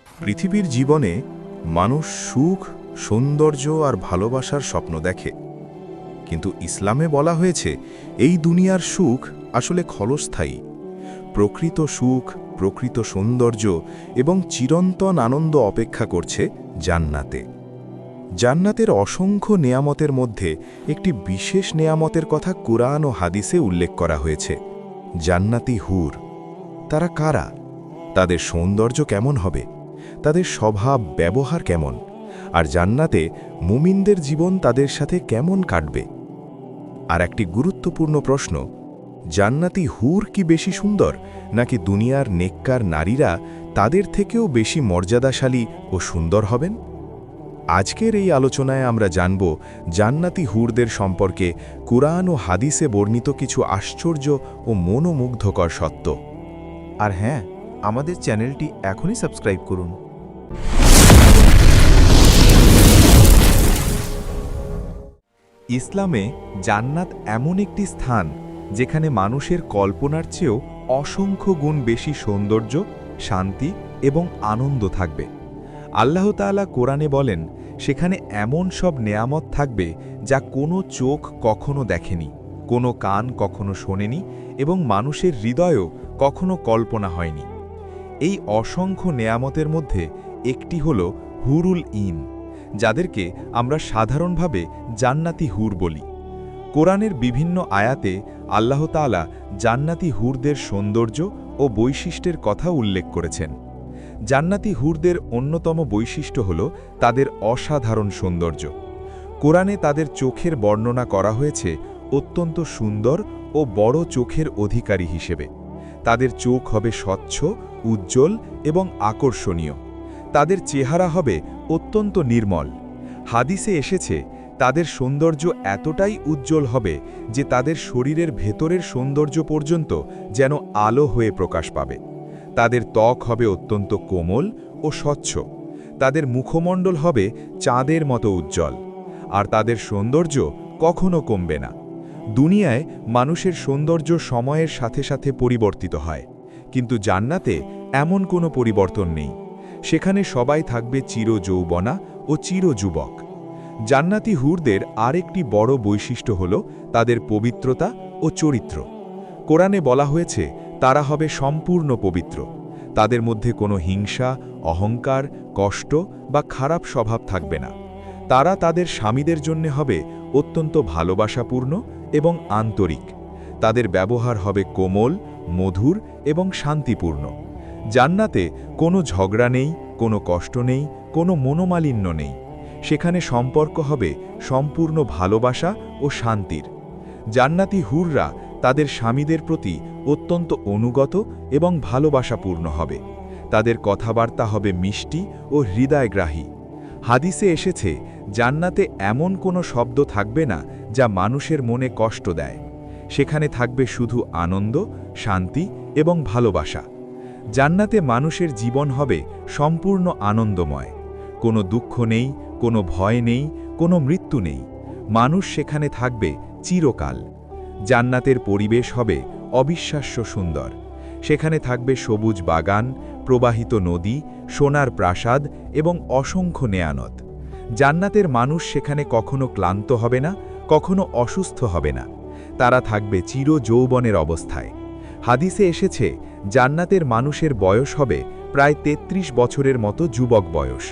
পৃথিবীর জীবনে মানুষ সুখ, সৌন্দর্য আর ভালোবাসার স্বপ্ন দেখে, কিন্তু ইসলামে বলা হয়েছে এই দুনিয়ার সুখ আসলে ক্ষণস্থায়ী। প্রকৃত সুখ, প্রকৃত সৌন্দর্য এবং চিরন্তন আনন্দ অপেক্ষা করছে জান্নাতে। জান্নাতের অসংখ্য নেয়ামতের মধ্যে একটি বিশেষ নেয়ামতের কথা কুরআন ও হাদিসে উল্লেখ করা হয়েছে, জান্নাতি হুর। তারা কারা? তাদের সৌন্দর্য কেমন হবে? তাদের স্বভাব ব্যবহার কেমন? আর জান্নাতে মুমিনদের জীবন তাদের সাথে কেমন কাটবে? আর একটি গুরুত্বপূর্ণ প্রশ্ন, জান্নাতি হুর কি বেশি সুন্দর, নাকি দুনিয়ার নেককার নারীরা তাদের থেকেও বেশি মর্যাদাশালী ও সুন্দর হবেন? আজকের এই আলোচনায় আমরা জানব জান্নাতি হুরদের সম্পর্কে কুরআন ও হাদিসে বর্ণিত কিছু আশ্চর্য ও মনোমুগ্ধকর সত্য। আর হ্যাঁ, আমাদের চ্যানেলটি এখনই সাবস্ক্রাইব করুন। ইসলামে জান্নাত এমন একটি স্থান যেখানে মানুষের কল্পনার চেয়েও অসংখ্য গুণ বেশি সৌন্দর্য, শান্তি এবং আনন্দ থাকবে। আল্লাহ তাআলা কোরআনে বলেন, সেখানে এমন সব নেয়ামত থাকবে যা কোনো চোখ কখনো দেখেনি, কোনো কান কখনো শোনেনি এবং মানুষের হৃদয়েও কখনো কল্পনা হয়নি। এই অসংখ্য নেয়ামতের মধ্যে একটি হল হুরুল ইন, যাদেরকে আমরা সাধারণভাবে জান্নাতি হুর বলি। কোরআনের বিভিন্ন আয়াতে আল্লাহ তাআলা জান্নাতি হুরদের সৌন্দর্য ও বৈশিষ্ট্যের কথা উল্লেখ করেছেন। জান্নাতি হুরদের অন্যতম বৈশিষ্ট্য হল তাদের অসাধারণ সৌন্দর্য। কোরআনে তাদের চোখের বর্ণনা করা হয়েছে অত্যন্ত সুন্দর ও বড় চোখের অধিকারী হিসেবে। তাদের চোখ হবে স্বচ্ছ, উজ্জ্বল এবং আকর্ষণীয়। তাদের চেহারা হবে অত্যন্ত নির্মল। হাদিসে এসেছে তাদের সৌন্দর্য এতটাই উজ্জ্বল হবে যে তাদের শরীরের ভেতরের সৌন্দর্য পর্যন্ত যেন আলো হয়ে প্রকাশ পাবে। তাদের ত্বক হবে অত্যন্ত কোমল ও স্বচ্ছ। তাদের মুখমণ্ডল হবে চাঁদের মতো উজ্জ্বল। আর তাদের সৌন্দর্য কখনো কমবে না। দুনিয়ায় মানুষের সৌন্দর্য সময়ের সাথে সাথে পরিবর্তিত হয়, কিন্তু জান্নাতে এমন কোনো পরিবর্তন নেই। সেখানে সবাই থাকবে চিরযৌবনা ও চিরযুবক। জান্নাতি হুরদের আরেকটি বড় বৈশিষ্ট্য হল তাদের পবিত্রতা ও চরিত্র। কোরআনে বলা হয়েছে তারা হবে সম্পূর্ণ পবিত্র। তাদের মধ্যে কোনো হিংসা, অহংকার, কষ্ট বা খারাপ স্বভাব থাকবে না। তারা তাদের স্বামীদের জন্য হবে অত্যন্ত ভালোবাসাপূর্ণ এবং আন্তরিক। তাদের ব্যবহার হবে কোমল, মধুর এবং শান্তিপূর্ণ। জান্নাতে কোনো ঝগড়া নেই, কোনো কষ্ট নেই, কোনো মনোমালিন্য নেই। সেখানে সম্পর্ক হবে সম্পূর্ণ ভালোবাসা ও শান্তির। জান্নাতি হুররা তাদের স্বামীদের প্রতি অত্যন্ত অনুগত এবং ভালোবাসাপূর্ণ হবে। তাদের কথাবার্তা হবে মিষ্টি ও হৃদয়গ্রাহী। হাদিসে এসেছে জান্নাতে এমন কোনো শব্দ থাকবে না যা মানুষের মনে কষ্ট দেয়। সেখানে থাকবে শুধু আনন্দ, শান্তি এবং ভালোবাসা। জান্নাতে মানুষের জীবন হবে সম্পূর্ণ আনন্দময়। কোনো দুঃখ নেই, কোনো ভয় নেই, কোনো মৃত্যু নেই। মানুষ সেখানে থাকবে চিরকাল। জান্নাতের পরিবেশ হবে অবিশ্বাস্য সুন্দর। সেখানে থাকবে সবুজ বাগান, প্রবাহিত নদী, সোনার প্রাসাদ এবং অসংখ্য নেয়ামত। জান্নাতের মানুষ সেখানে কখনো ক্লান্ত হবে না, কখনো অসুস্থ হবে না। তারা থাকবে চিরযৌবনের অবস্থায়। হাদিসে এসেছে জান্নাতের মানুষের বয়স হবে প্রায় ৩৩ বছরের মতো যুবক বয়স,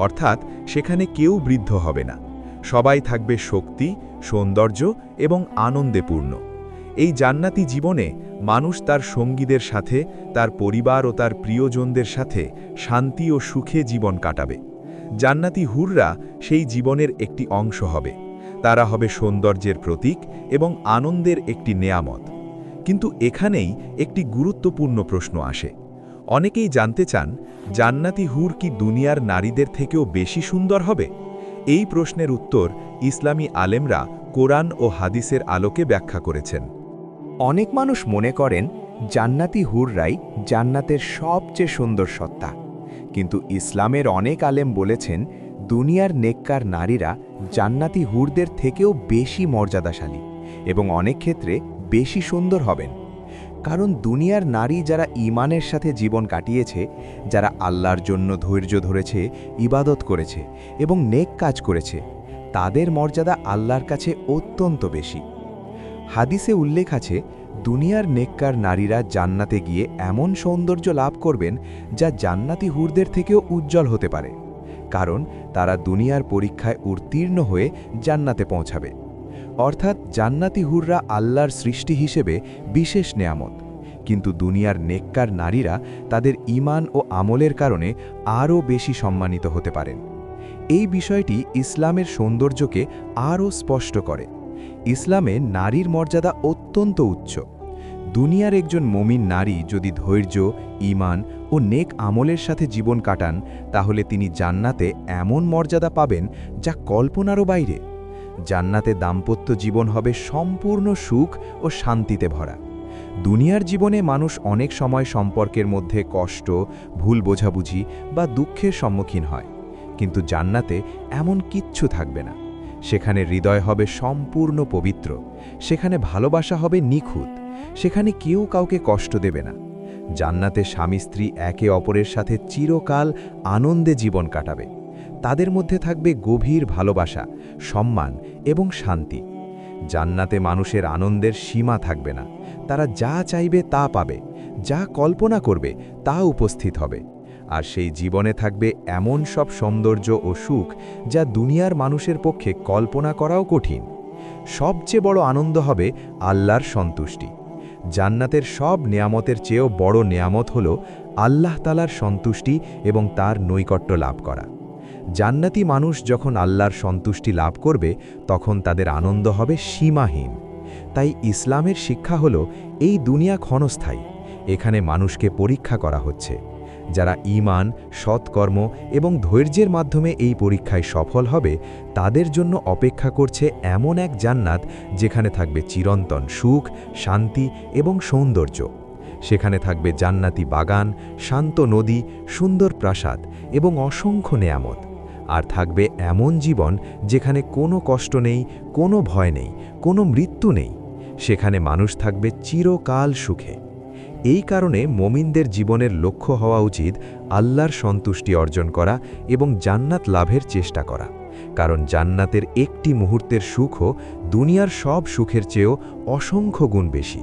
অর্থাৎ সেখানে কেউ বৃদ্ধ হবে না। সবাই থাকবে শক্তি, সৌন্দর্য এবং আনন্দে পূর্ণ। এই জান্নাতি জীবনে মানুষ তার সঙ্গীদের সাথে, তার পরিবার ও তার প্রিয়জনদের সাথে শান্তি ও সুখে জীবন কাটাবে। জান্নাতি হুররা সেই জীবনের একটি অংশ হবে। তারা হবে সৌন্দর্যের প্রতীক এবং আনন্দের একটি নেয়ামত। কিন্তু এখানেই একটি গুরুত্বপূর্ণ প্রশ্ন আসে। অনেকেই জানতে চান, জান্নাতি হুর কি দুনিয়ার নারীদের থেকেও বেশি সুন্দর হবে? এই প্রশ্নের উত্তর ইসলামী আলেমরা কোরআন ও হাদিসের আলোকে ব্যাখ্যা করেছেন। অনেক মানুষ মনে করেন জান্নাতি হুররাই জান্নাতের সবচেয়ে সুন্দর সত্তা, কিন্তু ইসলামের অনেক আলেম বলেছেন দুনিয়ার নেককার নারীরা জান্নাতি হুরদের থেকেও বেশি মর্যাদাশালী এবং অনেক ক্ষেত্রে বেশি সুন্দর হবেন। কারণ দুনিয়ার নারী যারা ঈমানের সাথে জীবন কাটিয়েছে, যারা আল্লাহর জন্য ধৈর্য ধরেছে, ইবাদত করেছে এবং নেক কাজ করেছে, তাদের মর্যাদা আল্লাহর কাছে অত্যন্ত বেশি। হাদিসে উল্লেখ আছে, দুনিয়ার নেককার নারীরা জান্নাতে গিয়ে এমন সৌন্দর্য লাভ করবেন যা জান্নাতি হুরদের থেকেও উজ্জ্বল হতে পারে, কারণ তারা দুনিয়ার পরীক্ষায় উত্তীর্ণ হয়ে জান্নাতে পৌঁছাবে। অর্থাৎ জান্নাতি হুররা আল্লাহর সৃষ্টি হিসেবে বিশেষ নেয়ামত, কিন্তু দুনিয়ার নেককার নারীরা তাদের ঈমান ও আমলের কারণে আরও বেশি সম্মানিত হতে পারেন। এই বিষয়টি ইসলামের সৌন্দর্যকে আরও স্পষ্ট করে। ইসলামে নারীর মর্যাদা অত্যন্ত উচ্চ। দুনিয়ার একজন মুমিন নারী যদি ধৈর্য, ঈমান ও নেক আমলের সাথে জীবন কাটান, তাহলে তিনি জান্নাতে এমন মর্যাদা পাবেন যা কল্পনারও বাইরে। জান্নাতে দাম্পত্য জীবন হবে সম্পূর্ণ সুখ ও শান্তিতে ভরা। দুনিয়ার জীবনে মানুষ অনেক সময় সম্পর্কের মধ্যে কষ্ট, ভুল বোঝাবুঝি বা দুঃখের সম্মুখীন হয়, কিন্তু জান্নাতে এমন কিচ্ছু থাকবে না। সেখানে হৃদয় হবে সম্পূর্ণ পবিত্র, সেখানে ভালোবাসা হবে নিখুঁত, সেখানে কেউ কাউকে কষ্ট দেবে না। জান্নাতে স্বামী স্ত্রী একে অপরের সাথে চিরকাল আনন্দে জীবন কাটাবে। তাদের মধ্যে থাকবে গভীর ভালোবাসা, সম্মান এবং শান্তি। জান্নাতে মানুষের আনন্দের সীমা থাকবে না। তারা যা চাইবে তা পাবে, যা কল্পনা করবে তা উপস্থিত হবে। আর সেই জীবনে থাকবে এমন সব সৌন্দর্য ও সুখ যা দুনিয়ার মানুষের পক্ষে কল্পনা করাও কঠিন। সবচেয়ে বড় আনন্দ হবে আল্লাহর সন্তুষ্টি। জান্নাতের সব নেয়ামতের চেয়েও বড় নেয়ামত হল আল্লাহ তাআলার সন্তুষ্টি এবং তার নৈকট্য লাভ করা। জান্নাতি মানুষ যখন আল্লাহর সন্তুষ্টি লাভ করবে, তখন তাদের আনন্দ হবে সীমাহীন। তাই ইসলামের শিক্ষা হল, এই দুনিয়া ক্ষণস্থায়ী, এখানে মানুষকে পরীক্ষা করা হচ্ছে। যারা ঈমান, সৎকর্ম এবং ধৈর্যের মাধ্যমে এই পরীক্ষায় সফল হবে, তাদের জন্য অপেক্ষা করছে এমন এক জান্নাত যেখানে থাকবে চিরন্তন সুখ, শান্তি এবং সৌন্দর্য। সেখানে থাকবে জান্নাতি বাগান, শান্ত নদী, সুন্দর প্রাসাদ এবং অসংখ্য নেয়ামত। আর থাকবে এমন জীবন যেখানে কোনো কষ্ট নেই, কোনো ভয় নেই, কোনো মৃত্যু নেই। সেখানে মানুষ থাকবে চিরকাল সুখে। এই কারণে মুমিনদের জীবনের লক্ষ্য হওয়া উচিত আল্লাহর সন্তুষ্টি অর্জন করা এবং জান্নাত লাভের চেষ্টা করা। কারণ জান্নাতের একটি মুহূর্তের সুখও দুনিয়ার সব সুখের চেয়েও অসংখ্য গুণ বেশি।